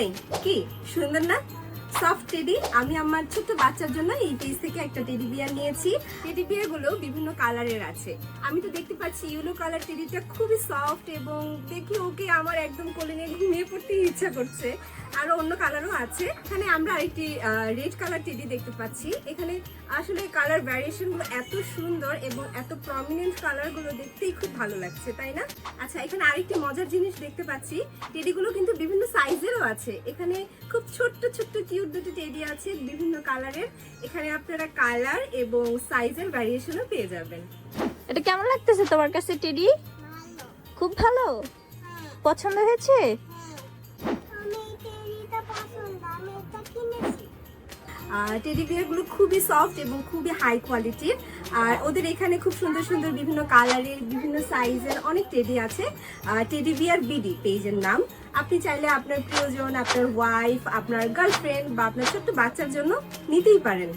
High, কি সুন্দর না সফট টেডি। আমি আমার ছোট্ট বাচ্চার জন্য এই পেজ থেকে একটা টেডি বিয়ার নিয়েছি। টেডি বিয়ার গুলো বিভিন্ন কালারের আছে। আমি তো দেখতে পাচ্ছি ইয়েলো কালার টেডিটা খুবই সফট এবং দেখি ওকে আমার একদম কোলে নিয়ে ঘুমিয়ে পড়তে ইচ্ছা করছে। আরো অন্য কালারও আছে। এখানে আমরা আরেকটি রেড কালার টেডি দেখতে পাচ্ছি। এখানে আসলে কালার ভ্যারিয়েশন গুলো এত সুন্দর এবং এত প্রমিনেন্ট কালার গুলো দেখতেই খুব ভালো লাগছে, তাই না? আচ্ছা, এখানে আরেকটি মজার জিনিস দেখতে পাচ্ছি, টেডি গুলো কিন্তু বিভিন্ন সাইজেরও আছে। এখানে খুব ছোট্ট ছোট্ট কিউট দুটো টেডি আছে বিভিন্ন কালারের। এখানে আপনারা কালার এবং সাইজের ভ্যারিয়েশনও পেয়ে যাবেন। এটা কেমন লাগতেছে তোমার কাছে টেডি? খুব ভালো, পছন্দ হয়েছে? টেডি বিয়ার গুলো খুবই সফট এবং খুবই হাই কোয়ালিটির। আর ওদের এখানে খুব সুন্দর সুন্দর বিভিন্ন কালারের বিভিন্ন সাইজের অনেক টেডি আছে। টেডি বিয়ার বিডি পেজের নাম। আপনি চাইলে আপনার প্রিয়জন, আপনার ওয়াইফ, আপনার গার্লফ্রেন্ড বা আপনার ছোট্ট বাচ্চার জন্য নিতেই পারেন।